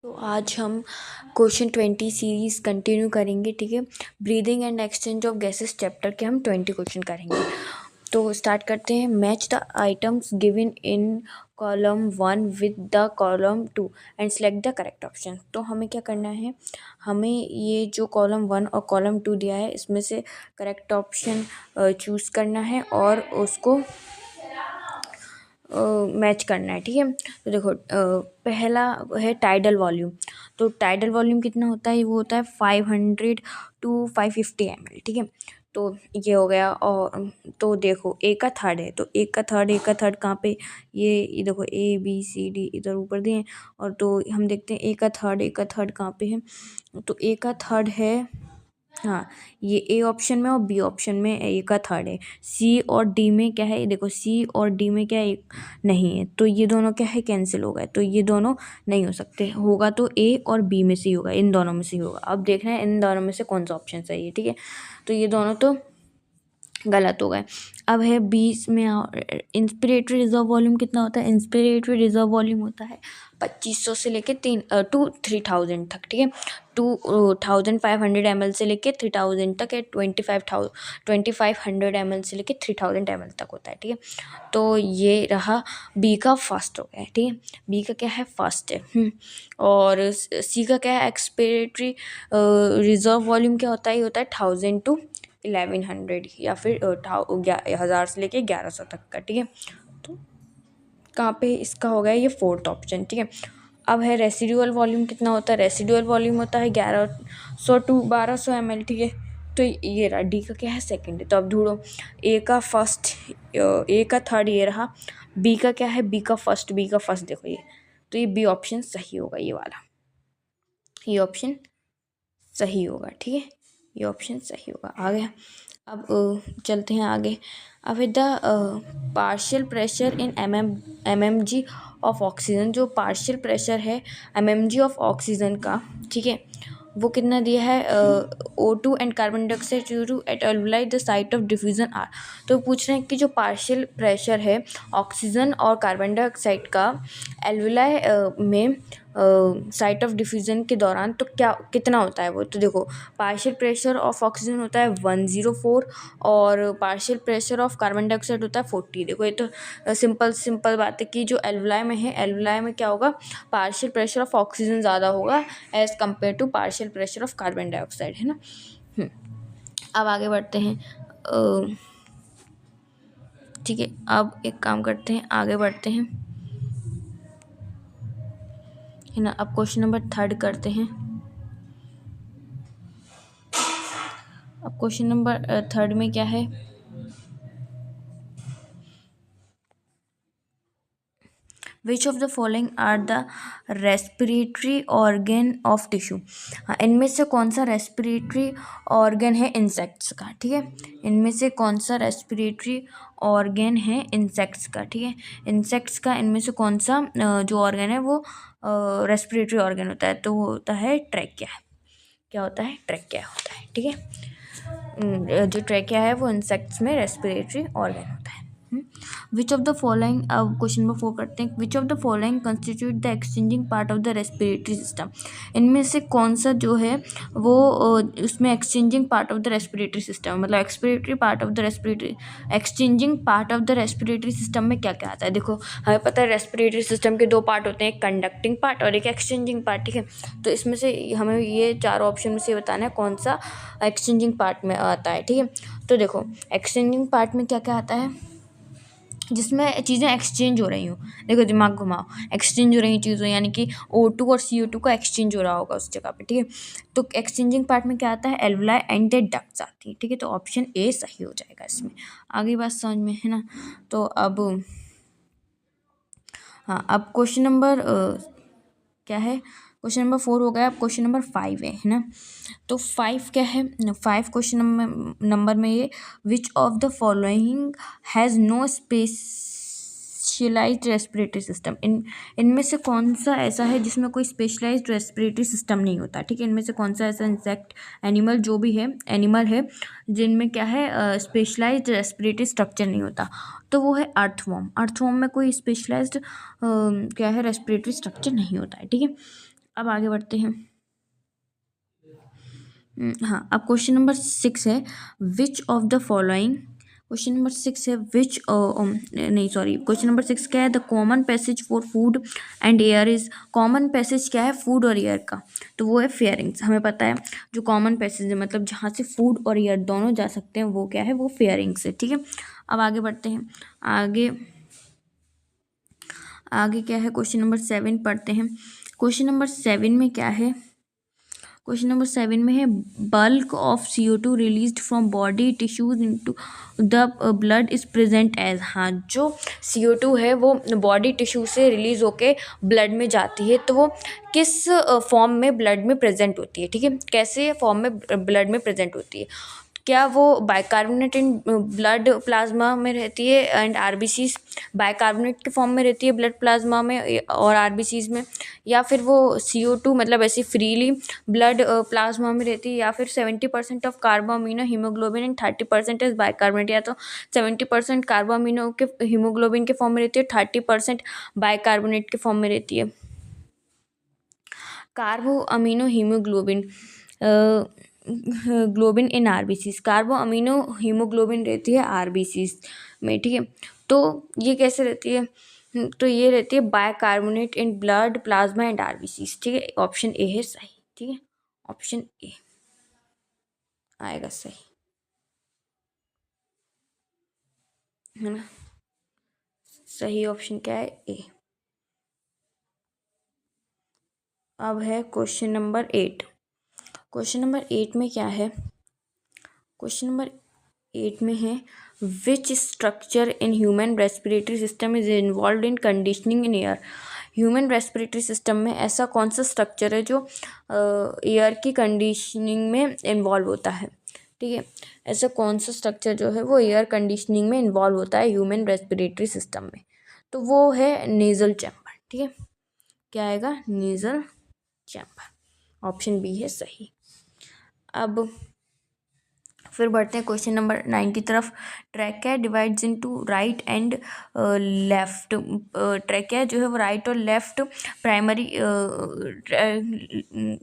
तो आज हम क्वेश्चन 20 सीरीज़ कंटिन्यू करेंगे। ठीक है, breathing and exchange of gases chapter के हम 20 क्वेश्चन करेंगे। तो स्टार्ट करते हैं। Match the items given in column 1 with the column 2 and select the correct option. तो हमें क्या करना है, हमें ये जो कॉलम 1 और कॉलम 2 दिया है इसमें से करेक्ट ऑप्शन चूज़ करना है और उसको मैच करना है। ठीक है, तो देखो पहला है टाइडल वॉल्यूम। तो टाइडल वॉल्यूम कितना होता है, वो होता है 500 to 550 ml। ठीक है, तो ये हो गया। और तो देखो ए का थर्ड है, तो ए का थर्ड कहाँ पे, ये देखो ए बी सी डी इधर ऊपर दिए हैं। और तो हम देखते हैं ए का थर्ड कहाँ पे है। तो ए का थर्ड है, हाँ, ये ए ऑप्शन में और बी ऑप्शन में ए का थर्ड है। सी और डी में क्या है, देखो सी और डी में क्या है, नहीं है। तो ये दोनों क्या है, कैंसिल हो गए। तो ये दोनों नहीं हो सकते, होगा तो ए और बी में से ही होगा, इन दोनों में से ही होगा। अब देखना है इन दोनों में से कौन सा ऑप्शन सही है। ठीक है, तो ये दोनों तो गलत हो गए। अब है 20 में इंस्पिरेटरी रिजर्व वॉल्यूम कितना होता है। इंस्पिरेटरी रिजर्व वॉल्यूम होता है 2500 से लेके 3000 तक। ठीक है, 2500 ml से लेके 3000 तक है। 2500 ml से लेके 3000 ml तक होता है। ठीक है, तो ये रहा बी का फर्स्ट हो गया। ठीक है, बी का क्या है, फर्स्ट है। और सी का क्या है, एक्सपिरेटरी रिजर्व वॉल्यूम क्या होता है, ये होता है 1000 to 1100 या फिर 1000 से लेके 1100 तक का। ठीक है, तो कहाँ पे इसका हो गया ये फोर्थ ऑप्शन। ठीक है, अब है रेसिडुअल वॉल्यूम कितना होता है। रेसिडुअल वॉल्यूम होता है 1100 to 1200 ml। ठीक है, तो ये रहा डी का क्या है, सेकंड है। तो अब ढूंढो ए का फर्स्ट, ए का थर्ड ये रहा, बी का क्या है, बी का फर्स्ट देखो ये, तो ये बी ऑप्शन सही होगा, ये वाला, ये ऑप्शन सही होगा। ठीक है, ये ऑप्शन सही होगा। आ गया। अब चलते हैं आगे। अब the partial pressure in M G of oxygen. जो पार्शियल प्रेशर है एम जी ऑफ ऑक्सीजन का, ठीक है, वो कितना दिया है, O2 and carbon dioxide CO2 at alveoli the site of diffusion are. तो पूछ रहे हैं कि जो पार्शियल प्रेशर है ऑक्सीजन और कार्बन डाइऑक्साइड का एल्वुलाई में साइट ऑफ डिफ्यूज़न के दौरान, तो क्या कितना होता है वो। तो देखो पार्शियल प्रेशर ऑफ ऑक्सीजन होता है 104 और partial pressure of carbon dioxide होता है 40। देखो ये तो सिंपल बात है कि जो एल्वुलाई में है, एल्वुलाई में क्या होगा, पार्शियल प्रेशर ऑफ ऑक्सीजन ज़्यादा होगा as compare to partial pressure of carbon dioxide, है ना। अब आगे बढ़ते हैं। ठीक है, अब एक काम करते हैं, आगे बढ़ते हैं, है ना। अब क्वेश्चन नंबर 3 करते हैं। अब क्वेश्चन नंबर 3 में क्या है, which of the following are the respiratory organ of tissue. हाँ, इनमें से कौन सा रेस्पिरेटरी ऑर्गन है इंसेक्ट्स का। ठीक है, इनमें से कौन सा रेस्पिरेटरी ऑर्गन है इंसेक्ट्स का। ठीक है, इंसेक्ट्स का इनमें से कौन सा जो ऑर्गन है वो रेस्पिरेटरी ऑर्गन होता है, तो वो होता है ट्रैकिया। क्या होता है, ट्रैकिया होता है। ठीक है, जो ट्रैकिया है वो इंसेक्ट्स में रेस्पिरेटरी ऑर्गन होता है। विच ऑफ द फॉलोइंग, अब क्वेश्चन नंबर 4 करते हैं। Which of the following constitute the exchanging part of the respiratory system. इनमें से कौन सा जो है वो उसमें exchanging part of the respiratory system, मतलब expiratory part of the respiratory, exchanging part of the respiratory system में क्या क्या आता है। देखो हमें पता है रेस्पिरेटरी सिस्टम के 2 पार्ट होते हैं, एक कंडक्टिंग पार्ट और एक एक्सचेंजिंग पार्ट। ठीक है, तो इसमें से हमें ये 4 ऑप्शन में से बताना है कौन सा एक्सचेंजिंग पार्ट में आता है। ठीक है, तो देखो एक्सचेंजिंग पार्ट में क्या क्या आता है, जिसमें चीज़ें एक्सचेंज हो रही हूँ। देखो दिमाग घुमाओ, एक्सचेंज हो रही चीज़ों, यानी कि O2 और CO2 का एक्सचेंज हो रहा होगा उस जगह पे। ठीक है, तो एक्सचेंजिंग पार्ट में क्या आता है, एल्वुलाई एंड द डक्ट्स आती है। ठीक है, तो ऑप्शन ए सही हो जाएगा इसमें। आगे बात समझ में, है ना। तो अब हाँ, अब क्वेश्चन नंबर क्या है, क्वेश्चन नंबर 4 हो गया। अब क्वेश्चन नंबर 5 है ना। तो 5 क्या है, 5 क्वेश्चन नंबर में ये, which of the following has no specialised respiratory system. इनमें से कौन सा ऐसा है जिसमें कोई स्पेशलाइज्ड रेस्पिरेटरी सिस्टम नहीं होता। ठीक है, इनमें से कौन सा ऐसा इंसेक्ट, एनिमल जो भी है, एनिमल है जिनमें क्या है स्पेशलाइज्ड रेस्पिरेटरी स्ट्रक्चर नहीं होता, तो वो है अर्थवॉर्म। अर्थवॉर्म में कोई स्पेशलाइज्ड क्या है रेस्पिरेटरी स्ट्रक्चर नहीं होता है। ठीक है, अब आगे बढ़ते हैं। हाँ, अब क्वेश्चन नंबर 6 है, which of the following, question number 6 है विच, नहीं सॉरी, क्वेश्चन नंबर 6 क्या है, the common passage for food and air is, common passage क्या है फूड और एयर का, तो वो है फेयरिंग्स। हमें पता है जो कॉमन पैसेज है मतलब जहाँ से फूड और एयर दोनों जा सकते हैं वो क्या है, वो फेयरिंग्स है। ठीक है, अब आगे बढ़ते हैं। आगे आगे क्या है, क्वेश्चन नंबर 7 पढ़ते हैं। क्वेश्चन नंबर 7 में क्या है, क्वेश्चन नंबर 7 में है, bulk of CO2 released from body tissues into the blood is present as. हाँ, जो CO2 है वो बॉडी टिश्यू से रिलीज होके ब्लड में जाती है, तो वो किस फॉर्म में ब्लड में प्रेजेंट होती है। ठीक है, कैसे फॉर्म में ब्लड में प्रेजेंट होती है, क्या वो बाइकार्बोनेट इन ब्लड प्लाज्मा में रहती है एंड RBCs, बाइकार्बोनेट के फॉर्म में रहती है ब्लड प्लाज्मा में और RBCs में, या फिर वो CO2 मतलब ऐसे फ्रीली ब्लड प्लाज्मा में रहती है, या फिर 70% of carbamino haemoglobin and 30% is bicarbonate, या तो 70% कार्बोअमीनो के हीमोग्लोबिन के फॉर्म में रहती है, 30% बाइकार्बोनेट के फॉर्म में रहती है। कार्बो अमीनो हीमोग्लोबिन ग्लोबिन इन RBCs, कार्बो अमीनो हीमोग्लोबिन रहती है RBCs में। ठीक है, तो ये कैसे रहती है, तो ये रहती है bicarbonate in blood plasma and RBCs। ठीक है, ऑप्शन ए है सही। ठीक है, ऑप्शन ए आएगा सही, है ना। सही ऑप्शन क्या है, ए। अब है क्वेश्चन नंबर 8। क्वेश्चन नंबर 8 में क्या है, क्वेश्चन नंबर 8 में है, which structure in human respiratory system is involve in conditioning in air. Human respiratory system में ऐसा कौन सा स्ट्रक्चर है जो एयर की कंडीशनिंग में इन्वॉल्व होता है। ठीक है, ऐसा कौन सा स्ट्रक्चर जो है वो एयर कंडीशनिंग में इन्वॉल्व होता है ह्यूमन रेस्पिरेटरी सिस्टम में, तो वो है नेजल चैम्बर। ठीक है, क्या आएगा, नेजल चैम्बर, ऑप्शन बी है सही। अब फिर बढ़ते हैं क्वेश्चन नंबर 9 की तरफ। Trachea divides into right and left, trachea जो है वो राइट और लेफ्ट प्राइमरी,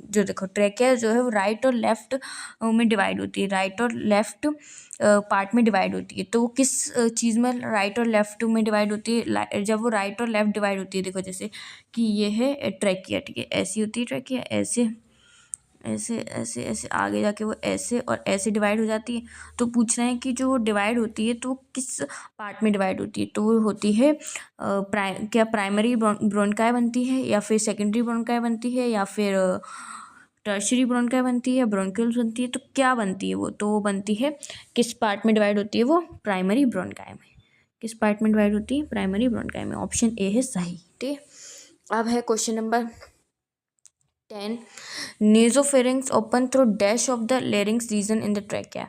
जो देखो ट्रैकिया जो है वो राइट और लेफ्ट में डिवाइड होती है, राइट और लेफ्ट पार्ट में डिवाइड होती है, तो वो किस चीज़ में राइट और लेफ्ट में डिवाइड होती है, जब वो राइट और लेफ्ट डिवाइड होती है, देखो जैसे कि ये है ट्रैकिया। ठीक है, ऐसी होती है ट्रैकिया, ऐसे ऐसे ऐसे ऐसे आगे जाके वो ऐसे और ऐसे डिवाइड हो जाती है। तो पूछ रहे हैं कि जो डिवाइड होती है तो वो किस पार्ट में डिवाइड होती है, तो वो होती है क्या प्राइमरी ब्रोंकाई बनती है, या फिर सेकेंडरी ब्रोंकाई बनती है, या फिर टर्शरी ब्रोंकाई बनती है, ब्रोंक्यूल्स बनती है, तो क्या बनती है वो, तो वो बनती है, किस पार्ट में डिवाइड होती है वो, प्राइमरी ब्रोंकाई में। किस पार्ट में डिवाइड होती है, प्राइमरी ब्रोंकाई में, ऑप्शन ए है सही। ठीक है, अब है question number 10, nasopharynx open through dash of the larynx region in the trachea.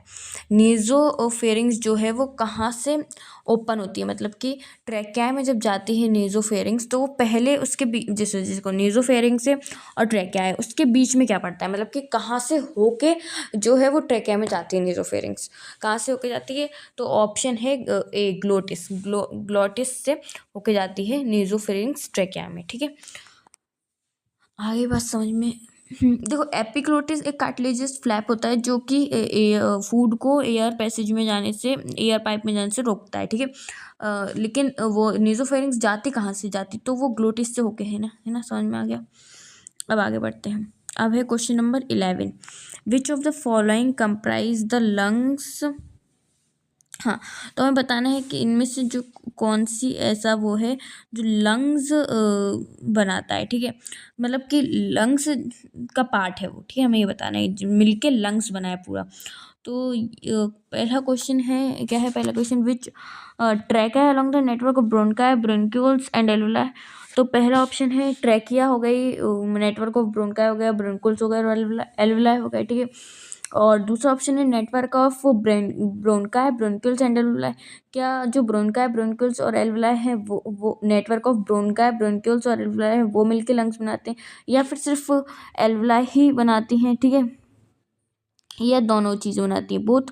Nasopharynx जो है वो कहाँ से ओपन होती है, मतलब कि ट्रैकिया में जब जाती है नेजोफेरिंग्स तो वो पहले उसके जैसे जिसको नेजोफेरिंग्स है और ट्रैकिया है उसके बीच में क्या पड़ता है, मतलब कि कहाँ से होके जो है वो ट्रैकिया में जाती है, नेजोफेरिंग्स कहाँ से होके जाती है, तो ऑप्शन है ए ग्लोटिस, ग्लोटिस से होके जाती है नेजोफेरिंग्स ट्रैकिया में। ठीक है, आगे बात समझ में। देखो एपिग्लोटिस एक कार्टिलेजियस फ्लैप होता है जो कि फूड को एयर पैसेज में जाने से, एयर पाइप में जाने से रोकता है। ठीक है, लेकिन वो नेजोफेरिंग्स जाती कहाँ से जाती, तो वो ग्लोटिस से होके, है ना, समझ में आ गया। अब आगे बढ़ते हैं। अब है question number 11, which of the following comprise the lungs. हाँ, तो हमें बताना है कि इनमें से जो कौन सी ऐसा वो है जो लंग्स बनाता है। ठीक है, मतलब कि लंग्स का पार्ट है वो। ठीक है, हमें ये बताना है, मिलके लंग्स बनाए पूरा। तो पहला क्वेश्चन है, क्या है पहला question, which trachea along the network of bronchi bronchioles and alveoli. तो पहला ऑप्शन है ट्रैकिया हो गई, नेटवर्क ऑफ ब्रोंकाई हो गया, ब्रोंक्यूल्स हो गया और एल्वुलाई हो गया। ठीक है, और दूसरा ऑप्शन है network of bronchi bronchioles and alveoli. क्या जो ब्रोंकाई ब्रोंक्यूल्स और एल्वुलाई है वो नेटवर्क ऑफ ब्रोंकाई ब्रोंक्यूल्स और एल्वुलाई है वो मिलके लंग्स बनाते हैं, या फिर सिर्फ एल्वुलाई ही बनाती हैं। ठीक है, यह दोनों चीज़ें बनाती हैं, बोथ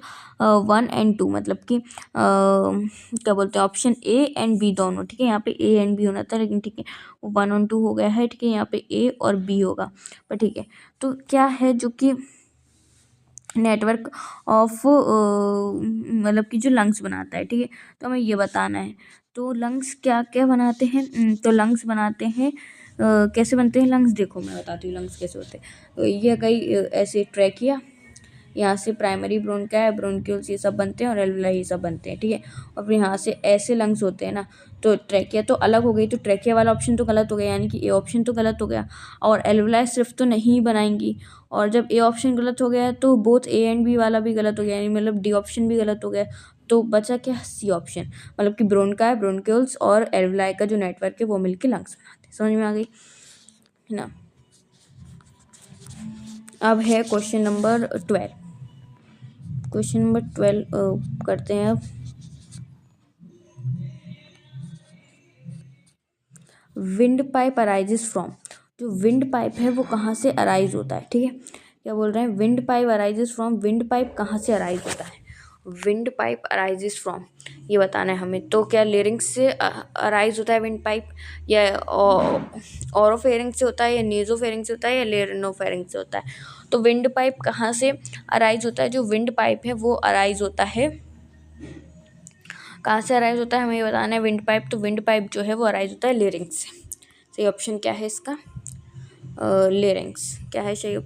1 and 2, मतलब कि क्या बोलते हैं, ऑप्शन ए एंड बी दोनों, ठीक है। यहाँ पे ए एंड बी होना था, लेकिन ठीक है वो 1 और 2 हो गया है, ठीक है। यहाँ पे ए और बी होगा, पर ठीक है। तो क्या है जो कि नेटवर्क ऑफ मतलब कि जो लंग्स बनाता है, ठीक है। तो हमें ये बताना है, तो लंग्स क्या क्या बनाते हैं। तो लंग्स बनाते हैं, कैसे बनते हैं लंग्स, देखो मैं बताती हूँ लंग्स कैसे होते हैं। तो ये कई ऐसे ट्रैकिया, यहाँ से प्राइमरी ब्रोंका है, ब्रोंक्यूल्स ये सब बनते हैं, और एल्वुलाई ये सब बनते हैं, ठीक है। और फिर यहाँ से ऐसे लंग्स होते हैं ना, तो ट्रैकिया तो अलग हो गई, तो ट्रैकिया वाला ऑप्शन तो गलत हो गया, यानी कि ए ऑप्शन तो गलत हो गया। और एल्वुलाई सिर्फ तो नहीं बनाएंगी, और जब ए ऑप्शन गलत हो गया है तो बोथ ए एंड बी वाला भी गलत हो गया, यानी मतलब डी ऑप्शन भी गलत हो गया। तो बचा क्या, सी ऑप्शन, मतलब कि ब्रोंका है, ब्रोंक्यूल्स और एल्वुलाई का जो नेटवर्क है वो मिलकर लंग्स बनाते हैं। समझ में आ गई है ना। अब है क्वेश्चन नंबर 12। क्वेश्चन नंबर 12 करते हैं अब। विंड पाइप अराइजेस फ्रॉम, जो विंड पाइप है वो कहाँ से अराइज होता है, ठीक है। क्या बोल रहे हैं, wind pipe arises from, wind pipe कहाँ से अराइज होता है, विंड पाइप अराइजेस फ्रॉम, ये बताना है हमें। तो क्या लेरिंग्स से अराइज होता है विंड पाइप, या ओरोफेरिंग से होता है, या नेजोफेरिंग से होता है, या लेरिनोफेरिंग से होता है। तो विंड पाइप कहाँ से अराइज होता है, जो विंड पाइप है वो अराइज होता है, कहाँ से अराइज होता है हमें ये बताना है, विंड पाइप। तो विंड पाइप जो है वो अराइज होता है लेरिंग्स से। सही ऑप्शन क्या है इसका, लेरिंग्स। क्या है सही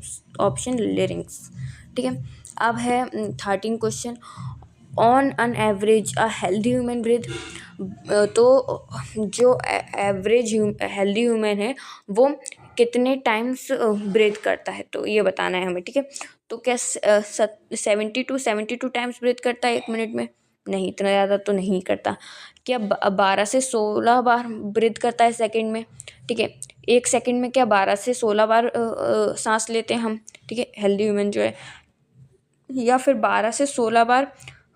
ऑप्शन, लेरिंग्स, ठीक है। अब है 13 question. On an average a healthy human breath, तो जो एवरेज हेल्दी ह्यूमन है वो कितने टाइम्स ब्रीथ करता है, तो ये बताना है हमें, ठीक है। तो क्या 72 टाइम्स ब्रीथ करता है 1 मिनट में, नहीं इतना ज़्यादा तो नहीं करता। क्या 12 से 16 बार ब्रीथ करता है सेकंड में, ठीक है। 1 सेकंड में क्या 12 से 16 बार सांस लेते हैं हम, ठीक है, हेल्दी ह्यूमन जो है। या फिर 12 से 16 बार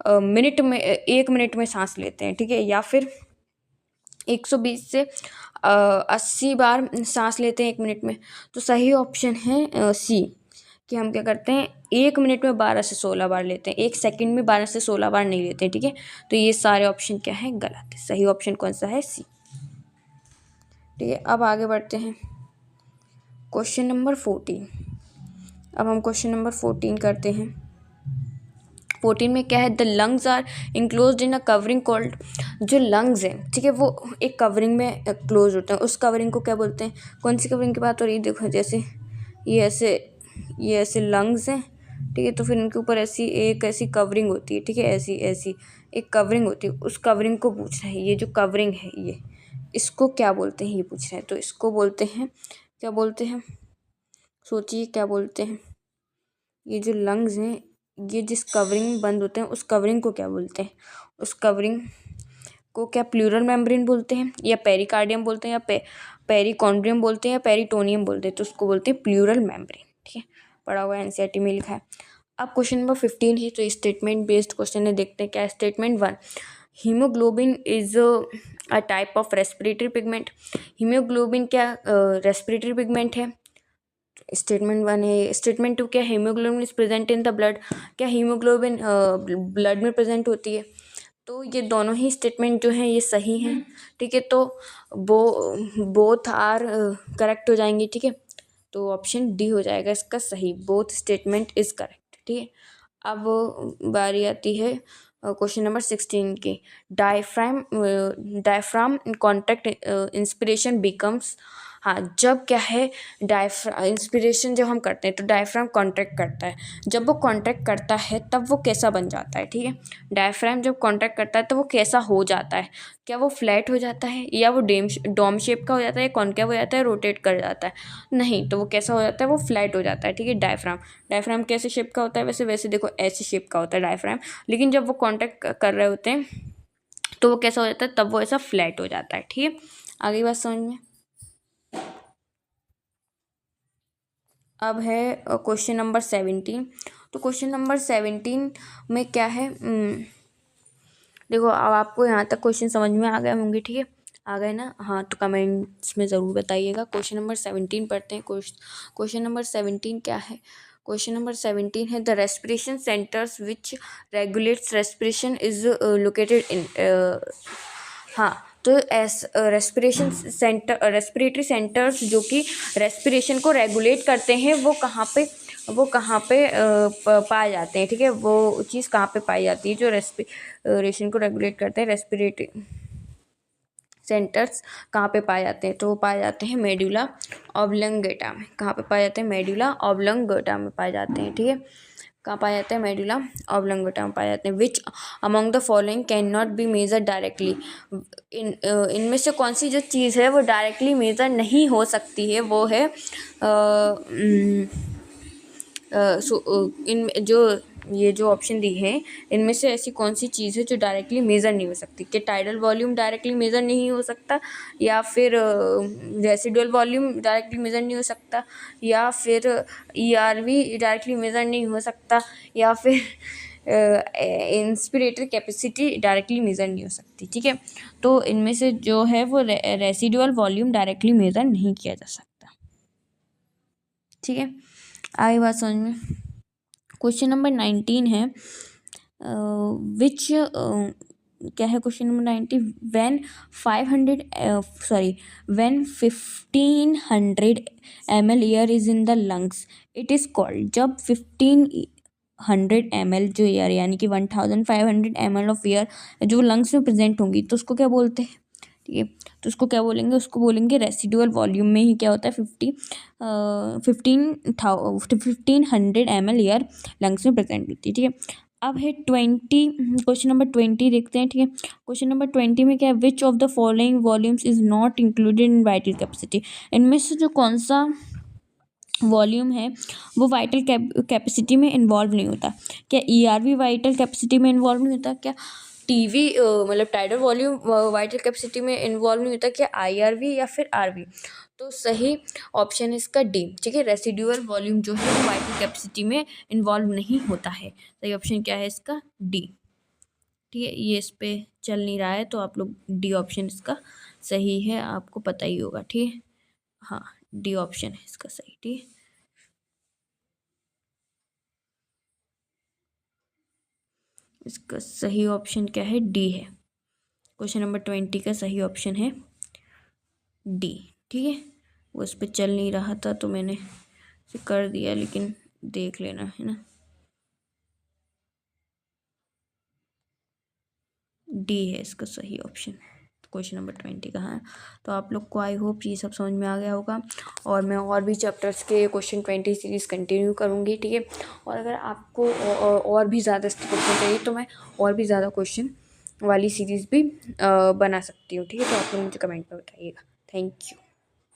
मिनट में, 1 मिनट में सांस लेते हैं, ठीक है। या फिर 120 से 80 बार सांस लेते हैं 1 मिनट में। तो सही ऑप्शन है सी, कि हम क्या करते हैं 1 मिनट में 12 से 16 बार लेते हैं, 1 सेकंड में 12 से 16 बार नहीं लेते हैं, ठीक है। तो ये सारे ऑप्शन क्या है, गलत है। सही ऑप्शन कौन सा है, सी, ठीक है। अब आगे बढ़ते हैं, क्वेश्चन नंबर 14। अब हम क्वेश्चन नंबर 14 करते हैं। 14 में क्या है, the lungs are enclose in a covering called, जो लंग्स हैं, ठीक है, वो एक कवरिंग में क्लोज होते हैं। उस कवरिंग को क्या बोलते हैं, कौन सी कवरिंग की बात हो रही है, देखो जैसे ये ऐसे, ये ऐसे लंग्स हैं, ठीक है। तो फिर इनके ऊपर ऐसी एक ऐसी कवरिंग होती है, ठीक है, ऐसी ऐसी एक कवरिंग होती है। उस कवरिंग को पूछ रहे हैं, ये जो कवरिंग है ये, इसको क्या बोलते हैं ये पूछ रहे हैं। तो इसको बोलते हैं, क्या बोलते हैं, सोचिए क्या बोलते हैं। ये जो लंग्स हैं, ये जिस कवरिंग में बंद होते हैं उस कवरिंग को क्या बोलते हैं, उस कवरिंग को क्या प्लूरल मेम्ब्रेन बोलते हैं, या पेरिकार्डियम बोलते हैं, या पेरिकॉन्ड्रियम बोलते हैं, या पेरिटोनियम बोलते हैं। तो उसको बोलते हैं प्लूरल मेम्ब्रेन, ठीक है, पढ़ा हुआ है, एनसीईआरटी में लिखा है। अब क्वेश्चन नंबर 15 है, तो स्टेटमेंट बेस्ड क्वेश्चन है, देखते हैं क्या है। Statement 1, haemoglobin is a type of respiratory pigment, haemoglobin क्या रेस्पिरेटरी पिगमेंट है। स्टेटमेंट 1 है। स्टेटमेंट 2 क्या, haemoglobin is present in the blood, क्या हीमोग्लोबिन ब्लड में प्रेजेंट होती है। तो ये दोनों ही स्टेटमेंट जो हैं ये सही हैं, ठीक है। तो बोथ आर करेक्ट हो जाएंगे, ठीक है। तो ऑप्शन डी हो जाएगा इसका सही, बोथ स्टेटमेंट इज करेक्ट, ठीक है। अब बारी आती है क्वेश्चन नंबर 16 की। डायफ्राम कॉन्ट्रैक्ट इंस्पिरेशन बिकम्स, हाँ जब क्या है, इंस्पिरेशन जब हम करते हैं तो डायफ्राम कॉन्ट्रैक्ट करता है। जब वो कॉन्ट्रैक्ट करता है तब वो कैसा बन जाता है, ठीक है। डायफ्राम जब कॉन्ट्रैक्ट करता है तो वो कैसा हो जाता है, क्या वो फ्लैट हो जाता है, या वो डोम शेप का हो जाता है, कॉनकेव हो जाता है, रोटेट कर जाता है, नहीं तो वो कैसा हो जाता है, वो फ्लैट हो जाता है, ठीक है। डायफ्राम कैसे शेप का होता है, वैसे वैसे देखो ऐसे शेप का होता है डायफ्राम, लेकिन जब वो कॉन्ट्रैक्ट कर रहे होते हैं तो वो कैसा हो जाता है, तब वो ऐसा फ्लैट हो जाता है, ठीक है। आगे बात समझ में। अब है क्वेश्चन नंबर 17। तो क्वेश्चन नंबर 17 में क्या है, देखो अब आपको यहाँ तक क्वेश्चन समझ में आ गए होंगे, ठीक है, आ गए ना, हाँ तो कमेंट्स में ज़रूर बताइएगा। क्वेश्चन नंबर 17 पढ़ते हैं। क्वेश्चन नंबर 17 क्या है, क्वेश्चन नंबर 17 है the respiration centres which regulates respiration is located in. हाँ, तो रेस्पिरेटरी सेंटर्स जो कि रेस्पिरेशन को रेगुलेट करते हैं वो कहाँ पे पाए जाते हैं, ठीक है। वो चीज़ कहाँ पे पाई जाती है जो रेस्पिरेशन को रेगुलेट करते हैं, रेस्पिरेटरी सेंटर्स कहाँ पे पाए जाते हैं, तो वो पाए जाते हैं मेडुला ऑब्लंगेटा में। कहाँ पे पाए जाते हैं? मेडुला ऑब्लंगेटा में पाए जाते हैं, ठीक है। कहाँ पाए जाते हैं? मेडुला ऑब्लंगेटा में पाए जाते हैं। Which among the following can not be measure directly. इनमें से कौन सी जो चीज़ है वो डायरेक्टली मेजर नहीं हो सकती है, वो है इन जो ये जो ऑप्शन दी है इनमें से ऐसी कौन सी चीज़ है जो डायरेक्टली मेज़र नहीं हो सकती? कि टाइडल वॉल्यूम डायरेक्टली मेज़र नहीं हो सकता, या फिर रेसिडुअल वॉल्यूम डायरेक्टली मेज़र नहीं हो सकता, या फिर ERV डायरेक्टली मेज़र नहीं हो सकता, या फिर इंस्पिरेटर कैपेसिटी डायरेक्टली मेज़र नहीं हो सकती, ठीक है। तो इनमें से जो है वो रेसिडुअल वॉल्यूम डायरेक्टली मेज़र नहीं किया जा सकता, ठीक है। आई बात समझ में। क्वेश्चन नंबर 19 है विच क्या है question number 19? When 1500 ml air is in the lungs it is called. जब 1500 ml जो एयर यानी कि 1500 ml ऑफ एयर जो लंग्स में प्रेजेंट होंगी तो उसको क्या बोलते हैं, ठीक है। तो उसको क्या बोलेंगे? उसको बोलेंगे रेसिडुअल वॉल्यूम में ही क्या होता है 1500 ml एयर लंग्स में प्रेजेंट होती है, ठीक है। अब है 20, क्वेश्चन नंबर 20 देखते हैं, ठीक है। क्वेश्चन नंबर 20 में क्या है? Which of the following volumes is not included in vital capacity. इनमें से जो कौन सा वॉल्यूम है वो वाइटल कैपेसिटी में इन्वॉल्व नहीं होता? क्या ERV वाइटल कैपेसिटी में इन्वॉल्व नहीं होता? क्या TV मतलब टाइडल वॉल्यूम वाइटल कैपेसिटी में इन्वॉल्व नहीं होता? क्या IRV या फिर RV? तो सही ऑप्शन है इसका D, ठीक है। रेसिडुअल वॉल्यूम जो है वो वाइटल कैपेसिटी में इन्वॉल्व नहीं होता है। सही ऑप्शन क्या है इसका? D, ठीक है। ये इस पे चल नहीं रहा है तो आप लोग D ऑप्शन इसका सही है, आपको पता ही होगा, ठीक है। हाँ, D ऑप्शन है इसका सही, ठीक है। इसका सही ऑप्शन क्या है? D है। क्वेश्चन नंबर 20 का सही ऑप्शन है D, ठीक है। वो इस पर चल नहीं रहा था तो मैंने इसे कर दिया, लेकिन देख लेना है ना। D है इसका सही ऑप्शन, क्वेश्चन नंबर 20 का है। तो आप लोग को आई होप ये सब समझ में आ गया होगा, और मैं और भी चैप्टर्स के क्वेश्चन 20 सीरीज़ कंटिन्यू करूँगी, ठीक है। और अगर आपको और भी ज़्यादा क्वेश्चन चाहिए तो मैं और भी ज़्यादा क्वेश्चन वाली सीरीज़ भी बना सकती हूँ, ठीक है। तो आप लोग मुझे कमेंट में बताइएगा। Thank you.